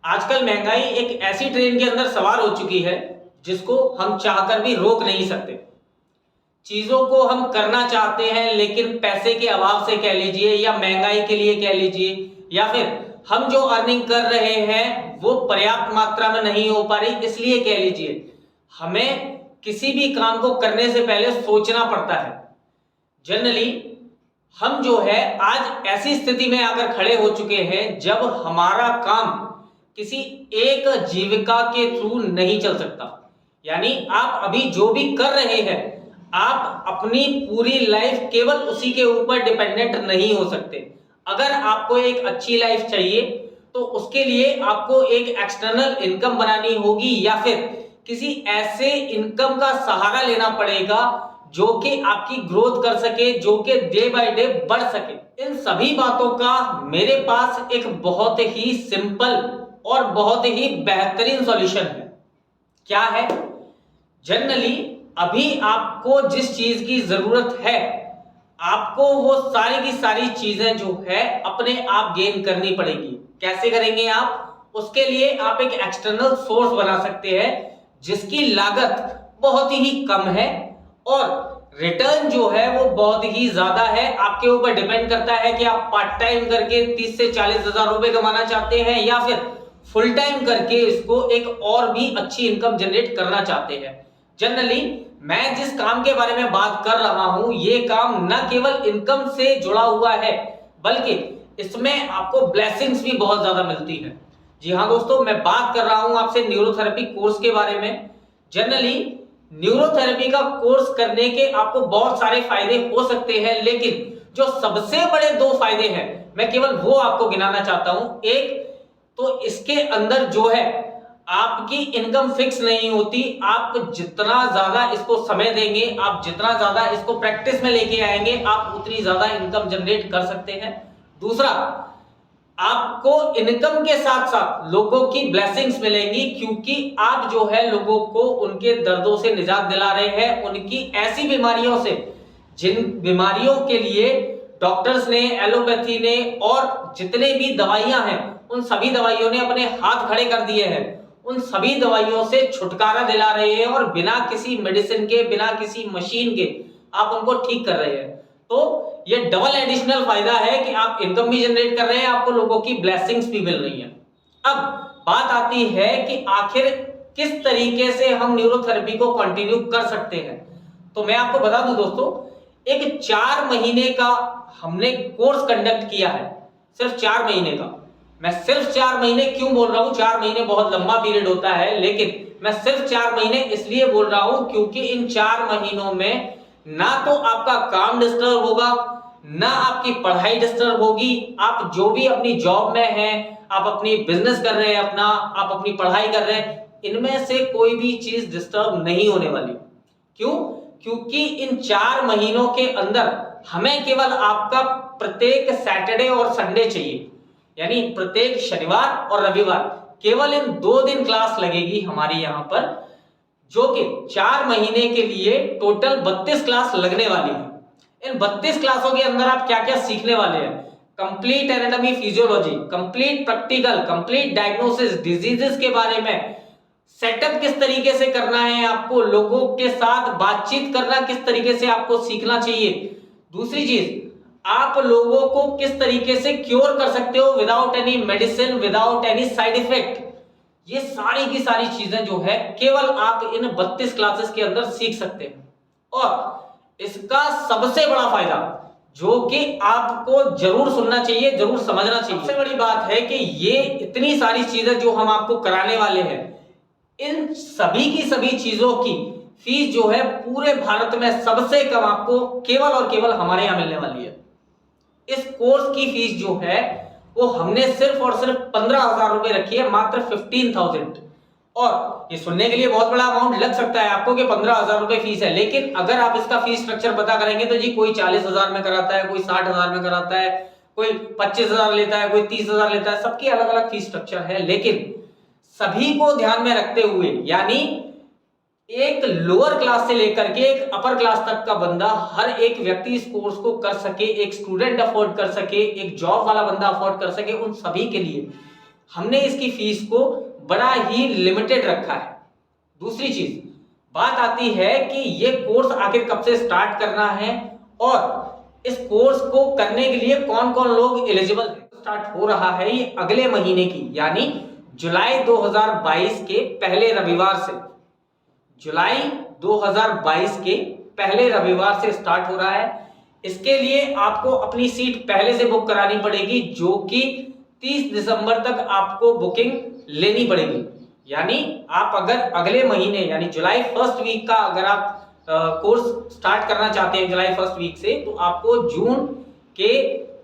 आजकल महंगाई एक ऐसी ट्रेन के अंदर सवार हो चुकी है जिसको हम चाहकर भी रोक नहीं सकते। चीजों को हम करना चाहते हैं लेकिन पैसे के अभाव से कह लीजिए या महंगाई के लिए कह लीजिए या फिर हम जो अर्निंग कर रहे हैं वो पर्याप्त मात्रा में नहीं हो पा रही, इसलिए कह लीजिए हमें किसी भी काम को करने से पहले सोचना पड़ता है। जनरली हम जो है आज ऐसी स्थिति में आकर खड़े हो चुके हैं जब हमारा काम किसी एक जीविका के थ्रू नहीं चल सकता। यानी आप अभी जो भी कर रहे हैं आप अपनी पूरी लाइफ केवल उसी के ऊपर डिपेंडेंट नहीं हो सकते। अगर आपको एक अच्छी लाइफ चाहिए तो उसके लिए आपको एक एक्सटर्नल इनकम बनानी होगी या फिर किसी ऐसे इनकम का सहारा लेना पड़ेगा जो कि आपकी ग्रोथ कर सके, जो कि डे बाय डे बढ़ सके। इन सभी बातों का मेरे पास एक बहुत ही सिंपल और बहुत ही बेहतरीन सॉल्यूशन है। क्या है? जनरली अभी आपको जिस चीज की जरूरत है आपको वो सारी की सारी चीजें जो है अपने आप गेन करनी पड़ेगी। कैसे करेंगे आप? उसके लिए आप एक एक्सटर्नल सोर्स बना सकते हैं जिसकी लागत बहुत ही कम है और रिटर्न जो है वो बहुत ही ज्यादा है। आपके ऊपर डिपेंड करता है कि आप पार्ट टाइम करके 30 से 40 हजार रुपए कमाना चाहते हैं या फिर फुल टाइम करके इसको एक और भी अच्छी इनकम जनरेट करना चाहते हैं। जनरली मैं जिस काम के बारे में बात कर रहा हूं ये काम न केवल इनकम से जुड़ा हुआ है बल्कि इसमें आपको ब्लेसिंग्स भी बहुत ज्यादा मिलती है। जी हाँ दोस्तों, मैं बात कर रहा हूं आपसे न्यूरोथेरेपी कोर्स के बारे में। जनरली न्यूरोथेरेपी का कोर्स करने के आपको बहुत सारे फायदे हो सकते हैं लेकिन जो सबसे बड़े दो फायदे हैं मैं केवल वो आपको गिनाना चाहता हूं। एक तो इसके अंदर जो है आपकी इनकम फिक्स नहीं होती। आप जितना ज्यादा इसको समय देंगे, आप जितना ज्यादा इसको प्रैक्टिस में लेके आएंगे आप उतनी ज्यादा इनकम जनरेट कर सकते हैं। दूसरा, आपको इनकम के साथ साथ लोगों की ब्लेसिंग्स मिलेंगी क्योंकि आप जो है लोगों को उनके दर्दों से निजात दिला रहे हैं, उनकी ऐसी बीमारियों से जिन बीमारियों के लिए डॉक्टर्स ने, एलोपैथी ने और जितने भी दवाइयां हैं उन सभी दवाइयों ने अपने हाथ खड़े कर दिए हैं। उन सभी दवाइयों से छुटकारा दिला रहे हैं और बिना किसी मेडिसिन के, बिना किसी मशीन के आप उनको ठीक कर रहे हैं। तो ये डबल एडिशनल फायदा है कि आप इनकम भी जनरेट कर रहे हैं, आपको लोगों की ब्लेसिंग्स भी मिल रही हैं। अब बात आती है कि आखिर किस तरीके से हम न्यूरोथेरेपी को कंटिन्यू कर सकते हैं। तो मैं आपको बता दूं दोस्तों, एक 4 महीने का हमने कोर्स कंडक्ट किया है, सिर्फ 4 महीने का। मैं सिर्फ 4 महीने क्यों बोल रहा हूं? 4 महीने बहुत लंबा पीरियड होता है लेकिन मैं सिर्फ 4 महीने इसलिए बोल रहा हूं क्योंकि इन 4 महीनों में ना तो आपका काम डिस्टर्ब होगा, ना आपकी पढ़ाई डिस्टर्ब होगी। आप जो भी अपनी जॉब में हैं, आप अपनी बिजनेस कर रहे हैं, अपना आप अपनी पढ़ाई कर रहे हैं, इनमें से कोई भी चीज डिस्टर्ब नहीं होने वाली। क्यों? क्योंकि इन 4 महीनों के अंदर हमें केवल आपका प्रत्येक सैटरडे और संडे चाहिए, यानी प्रत्येक शनिवार और रविवार केवल इन 2 दिन क्लास लगेगी हमारी यहाँ पर, जो कि 4 महीने के लिए टोटल 32 क्लास लगने वाली है। इन 32 क्लासों के अंदर आप क्या क्या सीखने वाले हैं? Complete anatomy physiology, complete practical, complete diagnosis, diseases के बारे में, सेटअप किस तरीके से करना है, आपको लोगों के साथ बातचीत करना किस तरीके से आपको सीखना चाहिए। दूसरी चीज, आप लोगों को किस तरीके से क्योर कर सकते हो without any medicine, without any side effect. ये सारी की सारी चीजें जो है केवल आप इन 32 क्लासेस के अंदर सीख सकते हैं। और इसका सबसे बड़ा फायदा जो कि आपको जरूर सुनना चाहिए, जरूर समझना चाहिए, सबसे बड़ी बात है कि ये इतनी सारी चीजें जो हम आपको कराने वाले हैं, इन सभी की सभी चीजों की फीस जो है पूरे भारत में सबसे कम आपको केवल और केवल हमारे यहां मिलने वाली है। इस कोर्स की फीस जो है वो हमने सिर्फ और सिर्फ 15,000 रुपए रखी है, मात्र 15,000। और ये सुनने के लिए बहुत बड़ा अमाउंट लग सकता है आपको कि 15,000 रुपए फीस है, लेकिन अगर आप इसका फीस स्ट्रक्चर पता करेंगे तो जी कोई 40,000 में कराता है, कोई 60,000 में कराता है, कोई 25,000 लेता है, कोई 30,000 लेता है, सबकी अलग अलग फीस स्ट्रक्चर है। लेकिन सभी को ध्यान में रखते हुए, यानी एक लोअर क्लास से लेकर के एक अपर क्लास तक का बंदा, हर एक व्यक्ति इस कोर्स को कर सके, एक स्टूडेंट अफोर्ड कर सके, एक जॉब वाला बंदा अफोर्ड कर सके, उन सभी के लिए हमने इसकी फीस को बड़ा ही लिमिटेड रखा है। दूसरी चीज बात आती है कि ये कोर्स आखिर कब से स्टार्ट करना है और इस कोर्स को करने के लिए कौन कौन लोग एलिजिबल है। स्टार्ट हो रहा है ये अगले महीने की यानी जुलाई 2022 के पहले रविवार से। जुलाई 2022 के पहले रविवार से स्टार्ट हो रहा है। इसके लिए आपको अपनी सीट पहले से बुक करानी पड़ेगी, जो कि 30 दिसंबर तक आपको बुकिंग लेनी पड़ेगी। यानी आप अगर अगले महीने यानी जुलाई फर्स्ट वीक का अगर आप कोर्स स्टार्ट करना चाहते हैं जुलाई फर्स्ट वीक से, तो आपको जून के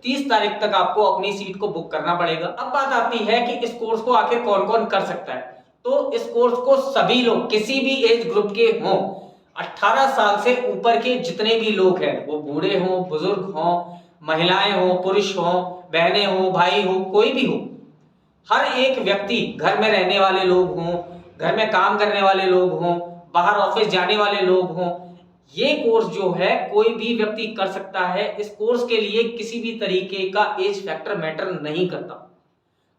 30 तारीख तक आपको अपनी सीट को बुक करना पड़ेगा। अब बात आती है कि इस कोर्स को आखिर कौन कौन कर सकता है। तो इस कोर्स को सभी लोग, किसी भी एज ग्रुप के हों, 18 साल से ऊपर के जितने भी लोग हैं, वो बूढ़े हों, बुजुर्ग हों, महिलाएं हों, पुरुष हों, बहनें हों, भाई हो, कोई भी हो, हर एक व्यक्ति, घर में रहने वाले लोग हों, घर में काम करने वाले लोग हों, बाहर ऑफिस जाने वाले लोग हों, ये कोर्स जो है कोई भी व्यक्ति कर सकता है। इस कोर्स के लिए किसी भी तरीके का एज फैक्टर मैटर नहीं करता।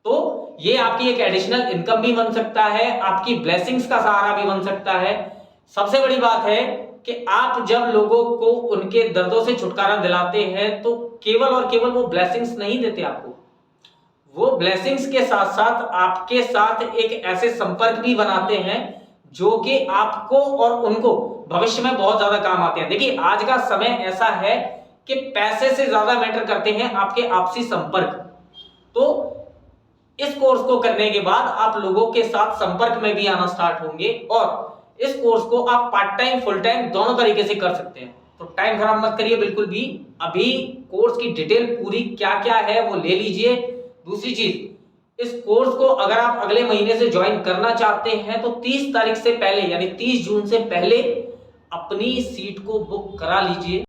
तो ये आपकी एक एडिशनल इनकम भी बन सकता है, आपकी ब्लेसिंग्स का सहारा भी बन सकता है। सबसे बड़ी बात है कि आप जब लोगों को उनके दर्दों से छुटकारा दिलाते हैं तो केवल और केवल वो ब्लेसिंग्स नहीं देते आपको, वो ब्लेसिंग्स के साथ साथ आपके साथ एक ऐसे संपर्क भी बनाते हैं जो कि आपको और उनको भविष्य में बहुत ज्यादा काम आते हैं। देखिए आज का समय ऐसा है कि पैसे से ज्यादा मैटर करते हैं आपके आपसी संपर्क। तो इस कोर्स को करने के बाद आप लोगों के साथ संपर्क में भी आना स्टार्ट होंगे और इस कोर्स को आप पार्ट टाइम फुल टाइम दोनों तरीके से कर सकते हैं। तो टाइम खराब मत करिए बिल्कुल भी, अभी कोर्स की डिटेल पूरी क्या क्या है वो ले लीजिए। दूसरी चीज, इस कोर्स को अगर आप अगले महीने से ज्वाइन करना चाहते हैं तो 30 तारीख से पहले यानी 30 जून से पहले अपनी सीट को बुक करा लीजिए।